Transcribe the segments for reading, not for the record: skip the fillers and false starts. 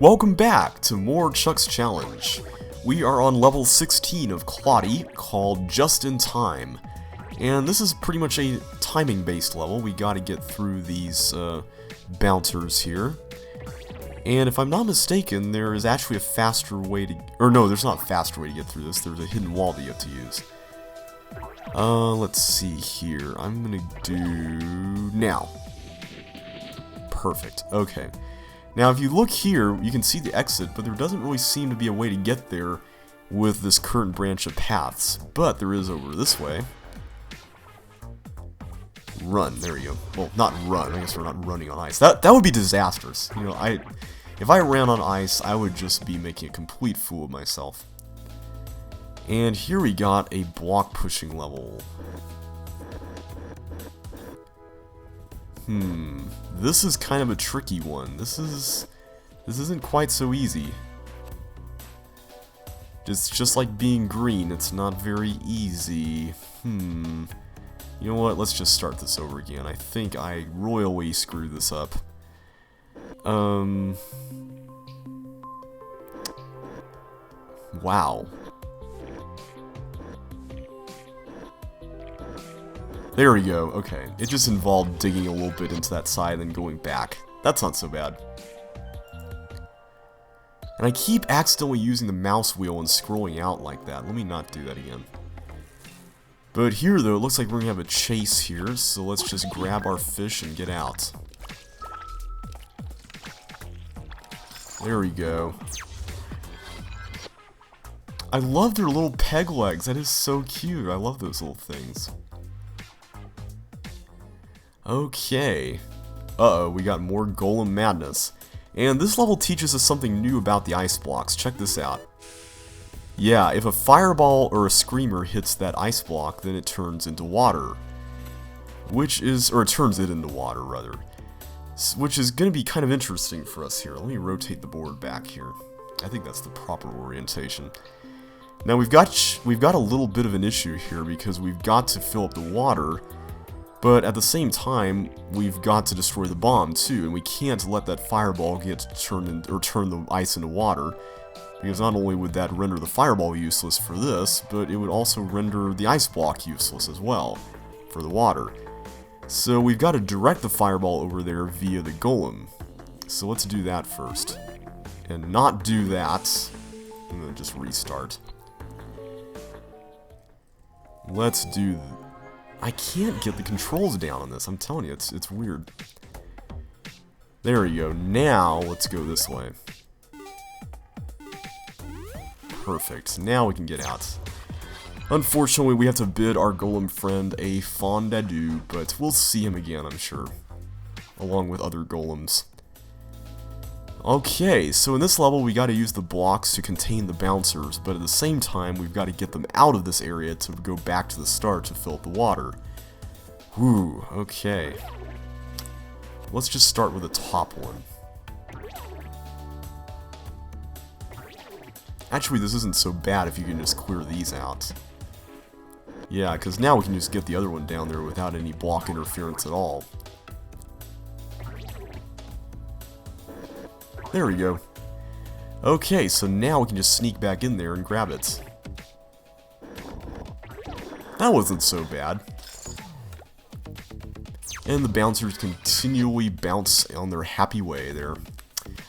Welcome back to more Chuck's Challenge. We are on level 16 of Claudia, called Just in Time. And this is pretty much a timing-based level. We gotta get through these bouncers here. And if I'm not mistaken, there is actually a faster way to... Or no, there's not a faster way to get through this. There's a hidden wall that you have to use. Let's see here. I'm gonna do... now. Perfect. Okay. Now, if you look here, you can see the exit, but there doesn't really seem to be a way to get there with this current branch of paths. But there is over this way. Run. There you go. Well, not run. I guess we're not running on ice. That would be disastrous. You know, if I ran on ice, I would just be making a complete fool of myself. And here we got a block pushing level. This is kind of a tricky one. This isn't quite so easy. It's just like being green, it's not very easy. You know what, let's just start this over again. I think I royally screwed this up. Wow. There we go, okay. It just involved digging a little bit into that side and then going back. That's not so bad. And I keep accidentally using the mouse wheel and scrolling out like that. Let me not do that again. But here though, it looks like we're gonna have a chase here, so let's just grab our fish and get out. There we go. I love their little peg legs, that is so cute. I love those little things. Okay. Uh-oh, we got more Golem madness. And this level teaches us something new about the ice blocks. Check this out. Yeah, if a fireball or a screamer hits that ice block, then it turns into water. Or it turns it into water, rather. Which is going to be kind of interesting for us here. Let me rotate the board back here. I think that's the proper orientation. Now we've got a little bit of an issue here because we've got to fill up the water. But at the same time, we've got to destroy the bomb too, and we can't let that fireball get turn the ice into water, because not only would that render the fireball useless for this, but it would also render the ice block useless as well for the water. So we've got to direct the fireball over there via the golem. So let's do that first, and not do that. I'm gonna just restart. Let's do. I can't get the controls down on this, I'm telling you, it's weird. There we go, now let's go this way. Perfect, now we can get out. Unfortunately, we have to bid our golem friend a fond adieu, but we'll see him again, I'm sure. Along with other golems. Okay, so in this level we gotta use the blocks to contain the bouncers, but at the same time we've gotta get them out of this area to go back to the start to fill up the water. Whew, okay. Let's just start with the top one. Actually, this isn't so bad if you can just clear these out. Yeah, because now we can just get the other one down there without any block interference at all. There we go. Okay, so now we can just sneak back in there and grab it. That wasn't so bad. And the bouncers continually bounce on their happy way there.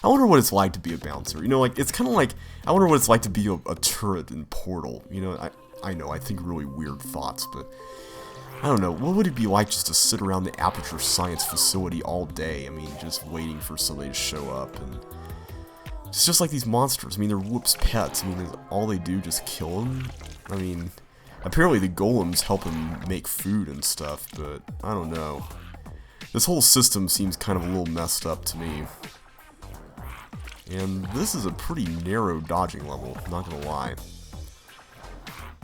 I wonder what it's like to be a bouncer. You know, like, it's kind of like, I wonder what it's like to be a turret in Portal. You know, I know, I think really weird thoughts, but I don't know, what would it be like just to sit around the Aperture Science facility all day? I mean, just waiting for somebody to show up, and it's just like these monsters. I mean, they're Whoop's pets. I mean, all they do just kill them. I mean, apparently the golems help them make food and stuff, but I don't know. This whole system seems kind of a little messed up to me. And this is a pretty narrow dodging level, not gonna lie.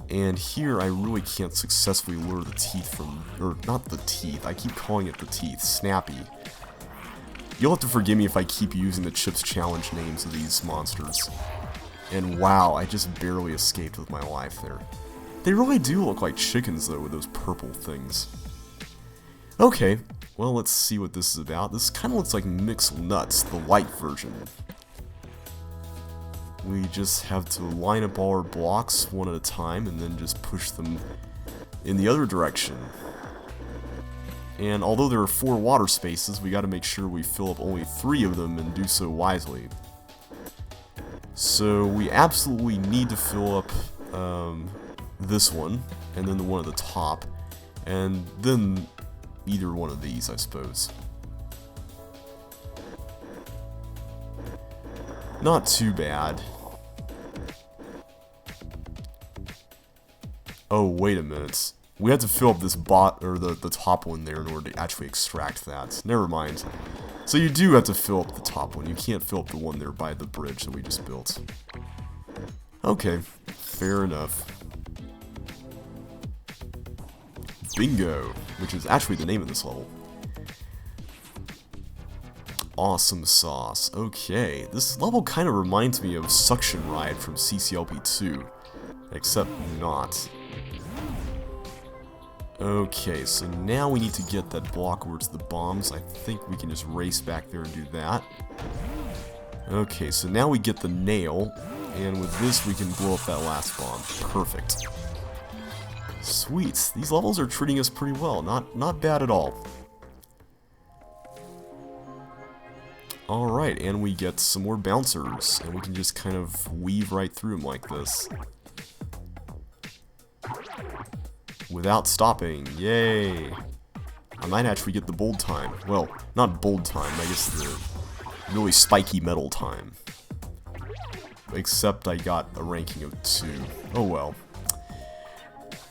And here I really can't successfully lure the teeth from, or not the teeth, I keep calling it the teeth, Snappy. You'll have to forgive me if I keep using the Chips Challenge names of these monsters. And wow, I just barely escaped with my life there. They really do look like chickens though with those purple things. Okay, well let's see what this is about. This kind of looks like Mixed Nuts, the light version. we just have to line up all our blocks one at a time and then just push them in the other direction. And although there are 4 water spaces, we gotta make sure we fill up only 3 of them and do so wisely. So we absolutely need to fill up this one, and then the one at the top, and then either one of these, I suppose. Not too bad. Oh, wait a minute. We have to fill up this the top one there in order to actually extract that. Never mind. So you do have to fill up the top one. You can't fill up the one there by the bridge that we just built. Okay, fair enough. Bingo, which is actually the name of this level. Awesome sauce. Okay, this level kind of reminds me of Suction Ride from CCLP 2, except not. Okay, so now we need to get that block where it's the bombs. I think we can just race back there and do that. Okay, so now we get the nail, and with this we can blow up that last bomb. Perfect. Sweet. These levels are treating us pretty well. Not bad at all. Alright, and we get some more bouncers, and we can just kind of weave right through them like this. Without stopping. Yay! I might actually get the bold time. Well, not bold time, I guess the really spiky metal time. Except I got a ranking of 2. Oh well.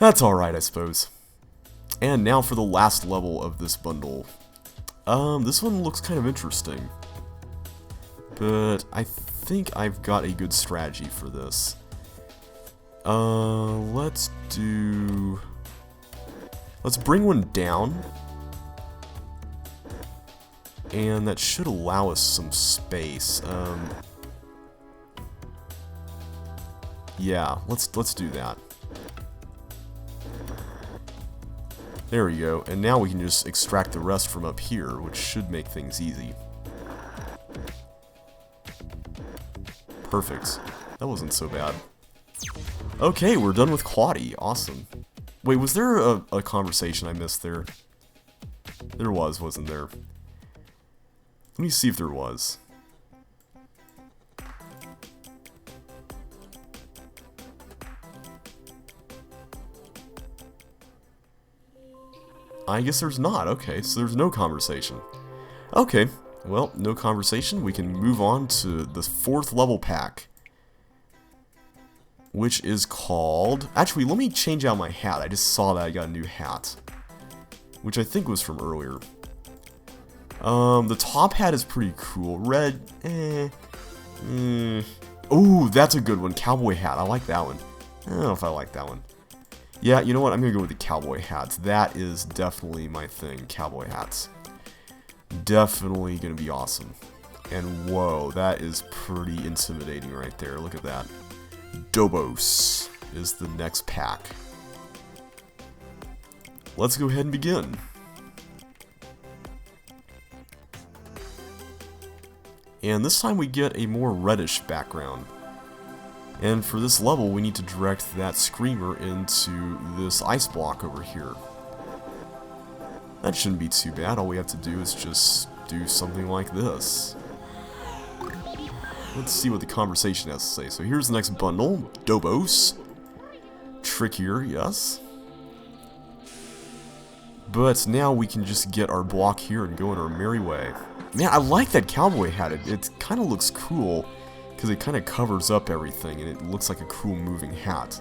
That's alright, I suppose. And now for the last level of this bundle. This one looks kind of interesting. But I think I've got a good strategy for this. Let's bring one down. And that should allow us some space. Yeah, let's do that. There we go, and now we can just extract the rest from up here, which should make things easy. Perfect. That wasn't so bad. Okay, we're done with Quaddy. Awesome. Wait, was there a conversation I missed there? There was, wasn't there? Let me see if there was. I guess there's not. Okay, so there's no conversation. Okay, well, no conversation. We can move on to the 4th level pack, which is called... Actually, let me change out my hat. I just saw that I got a new hat, which I think was from earlier. The top hat is pretty cool. Red, Ooh, that's a good one. Cowboy hat. I like that one. I don't know if I like that one. Yeah, you know what? I'm gonna go with the cowboy hats. That is definitely my thing. Cowboy hats. Definitely gonna be awesome. And whoa, that is pretty intimidating right there. Look at that. Dobos is the next pack. Let's go ahead and begin. And this time we get a more reddish background. And for this level, we need to direct that screamer into this ice block over here. That shouldn't be too bad. All we have to do is just do something like this. Let's see what the conversation has to say. So here's the next bundle. Dobos. Trickier, yes. But now we can just get our block here and go in our merry way. Man, I like that cowboy hat. It kind of looks cool, because it kind of covers up everything, and it looks like a cool moving hat.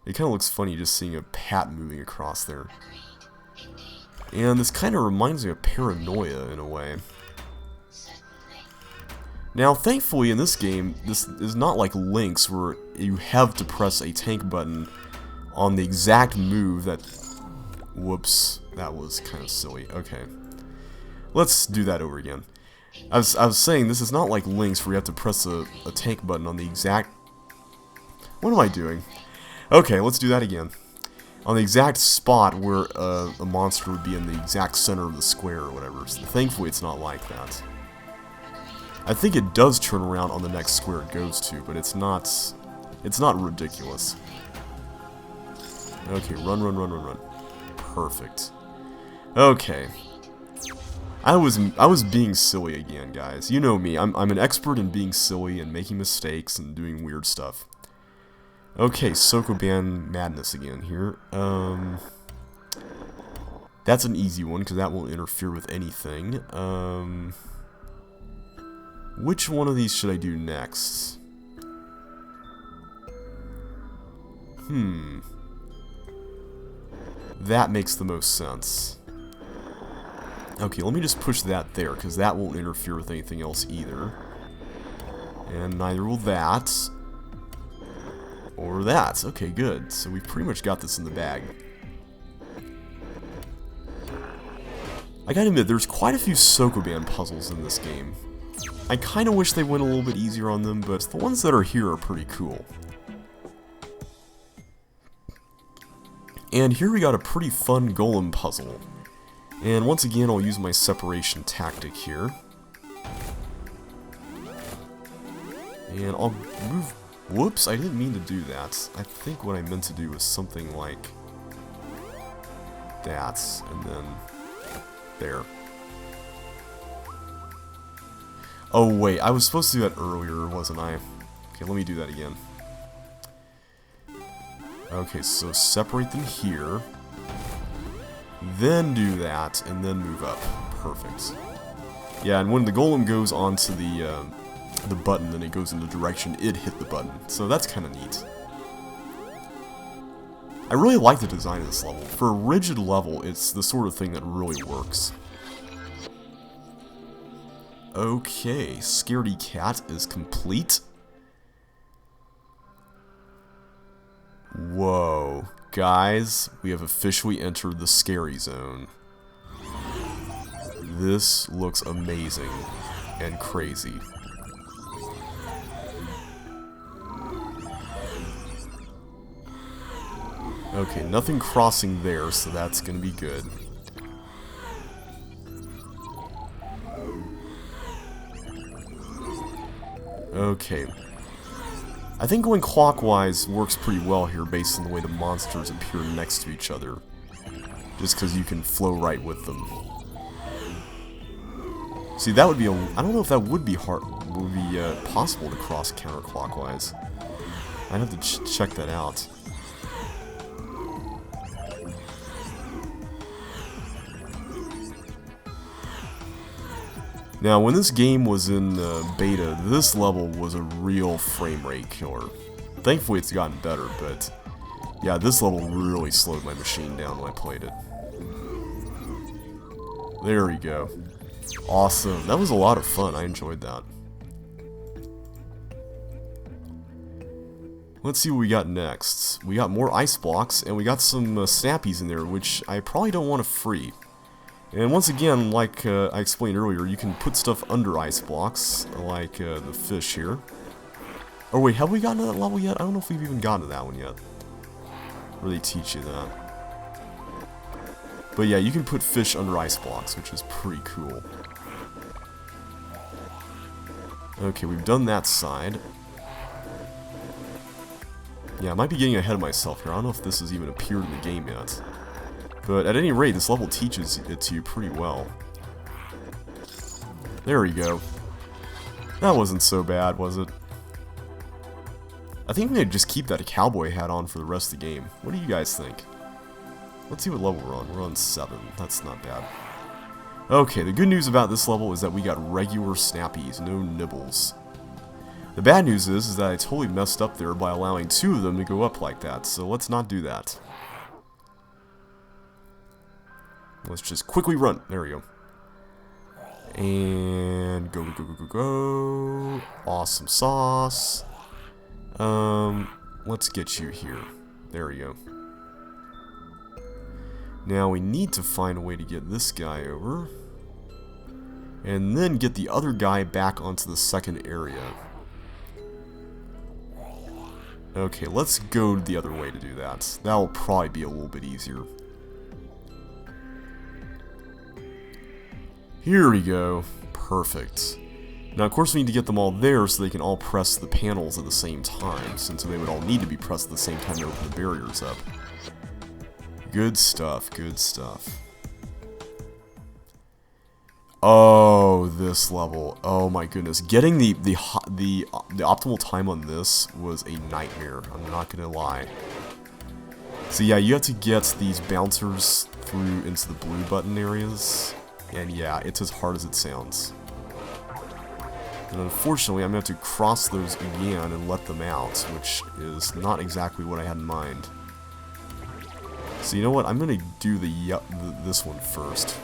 It kind of looks funny just seeing a hat moving across there. And this kind of reminds me of Paranoia in a way. Now, thankfully in this game, this is not like Link's where you have to press a tank button on the exact move that... Whoops, that was kind of silly. Okay. Let's do that over again. I was saying, this is not like Link's where you have to press a tank button on the exact... What am I doing? Okay, let's do that again. On the exact spot where a monster would be in the exact center of the square or whatever. So thankfully it's not like that. I think it does turn around on the next square it goes to, but it's not ridiculous. Okay, run, run, run, run, run. Perfect. Okay. I was being silly again, guys. You know me. I'm an expert in being silly and making mistakes and doing weird stuff. Okay, Sokoban Madness again here. That's an easy one because that won't interfere with anything. Which one of these should I do next? That makes the most sense. Okay, let me just push that there, because that won't interfere with anything else either. And neither will that. Or that. Okay, good. So we've pretty much got this in the bag. I gotta admit, there's quite a few Sokoban puzzles in this game. I kinda wish they went a little bit easier on them, but the ones that are here are pretty cool. And here we got a pretty fun golem puzzle. And once again, I'll use my separation tactic here. And I'll move... Whoops, I didn't mean to do that. I think what I meant to do was something like that, and then there. Oh wait, I was supposed to do that earlier, wasn't I? Okay, let me do that again. Okay, so separate them here. Then do that, and then move up. Perfect. Yeah, and when the golem goes onto the button, then it goes in the direction it hit the button. So that's kind of neat. I really like the design of this level. For a rigid level, it's the sort of thing that really works. Okay, Scaredy Cat is complete. Whoa. Guys, we have officially entered the scary zone. This looks amazing and crazy. Okay, nothing crossing there, so that's gonna be good. Okay. I think going clockwise works pretty well here based on the way the monsters appear next to each other. Just because you can flow right with them. See, that would be I don't know if that would be possible to cross counterclockwise. I'd have to check that out. Now, when this game was in beta, this level was a real frame rate killer. Thankfully, it's gotten better, but yeah, this level really slowed my machine down when I played it. There we go. Awesome. That was a lot of fun. I enjoyed that. Let's see what we got next. We got more ice blocks, and we got some snappies in there, which I probably don't want to free. And once again, like I explained earlier, you can put stuff under ice blocks, like the fish here. Oh wait, have we gotten to that level yet? I don't know if we've even gotten to that one yet. Where they teach you that. But yeah, you can put fish under ice blocks, which is pretty cool. Okay, we've done that side. Yeah, I might be getting ahead of myself here. I don't know if this has even appeared in the game yet. But at any rate, this level teaches it to you pretty well. There we go. That wasn't so bad, was it? I think we may just keep that cowboy hat on for the rest of the game. What do you guys think? Let's see what level we're on. We're on 7. That's not bad. Okay, the good news about this level is that we got regular snappies, no nibbles. The bad news is that I totally messed up there by allowing 2 of them to go up like that, so let's not do that. Let's just quickly run. There we go. And go, go, go, go, go. Awesome sauce. Let's get you here. There we go. Now we need to find a way to get this guy over. And then get the other guy back onto the second area. Okay, let's go the other way to do that. That'll probably be a little bit easier. Here we go. Perfect. Now, of course, we need to get them all there so they can all press the panels at the same time, since they would all need to be pressed at the same time to open the barriers up. Good stuff, good stuff. Oh, this level. Oh my goodness. Getting the optimal time on this was a nightmare. I'm not gonna lie. So yeah, you have to get these bouncers through into the blue button areas. And yeah, it's as hard as it sounds. And unfortunately, I'm going to have to cross those again and let them out, which is not exactly what I had in mind. So you know what? I'm going to do this one first.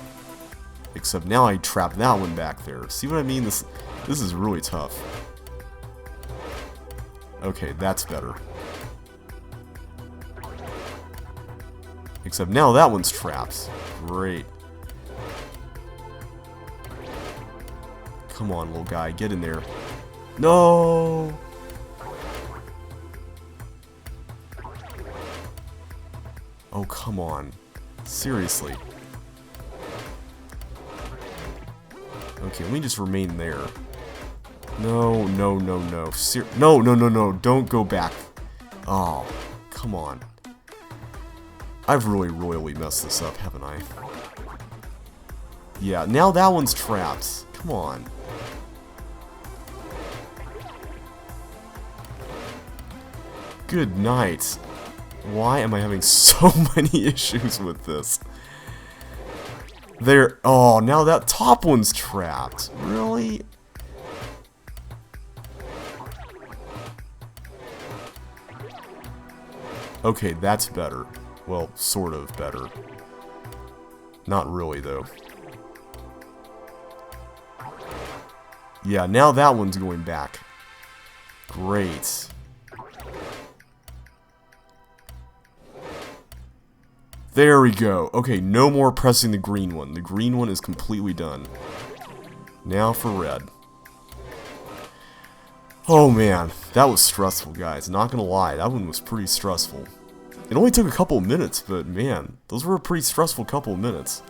Except now I trapped that one back there. See what I mean? This is really tough. Okay, that's better. Except now that one's trapped. Great. Come on, little guy, get in there. No! Oh, come on. Seriously. Okay, let me just remain there. No, no, no, no. No, no, no, no. Don't go back. Oh, come on. I've really royally messed this up, haven't I? Yeah, now that one's trapped. Come on. Good night. Why am I having so many issues with this? There. Oh, now that top one's trapped. Really? Okay, that's better. Well, sort of better. Not really, though. Yeah, now that one's going back. Great. There we go. Okay, no more pressing the green one. The green one is completely done. Now for red. Oh man, that was stressful, guys. Not gonna lie, that one was pretty stressful. It only took a couple of minutes, but man, those were a pretty stressful couple of minutes.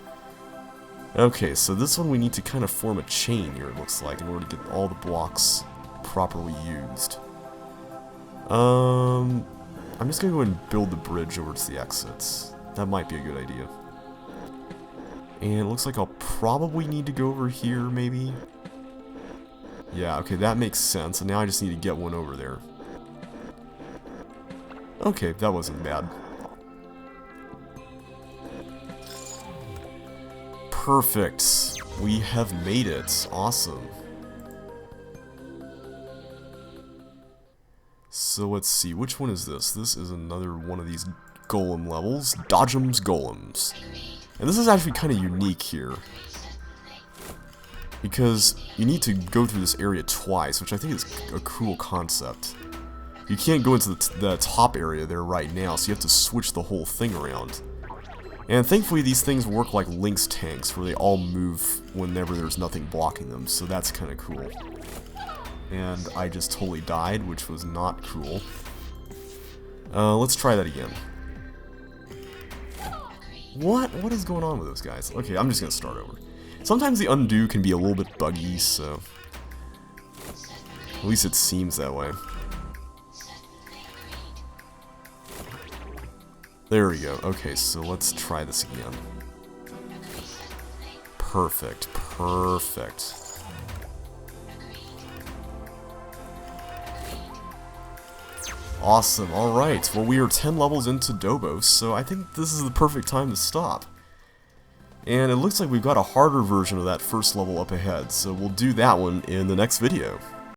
Okay, so this one we need to kind of form a chain here, it looks like, in order to get all the blocks properly used. I'm just gonna go ahead and build the bridge over to the exits. That might be a good idea. And it looks like I'll probably need to go over here, maybe. Yeah, okay, that makes sense. And now I just need to get one over there. Okay, that wasn't bad. Perfect. We have made it. Awesome. So let's see, which one is this? This is another one of these golem levels. Dodgems Golems. And this is actually kind of unique here. Because you need to go through this area twice, which I think is a cool concept. You can't go into the top area there right now, so you have to switch the whole thing around. And thankfully these things work like Link's tanks, where they all move whenever there's nothing blocking them, so that's kind of cool. And I just totally died, which was not cool. Let's try that again. What is going on with those guys? Okay, I'm just gonna start over. Sometimes the undo can be a little bit buggy, so... At least it seems that way. There we go. Okay, so let's try this again. Perfect, perfect. Awesome, alright. Well, we are 10 levels into Dobos, so I think this is the perfect time to stop. And it looks like we've got a harder version of that first level up ahead, so we'll do that one in the next video.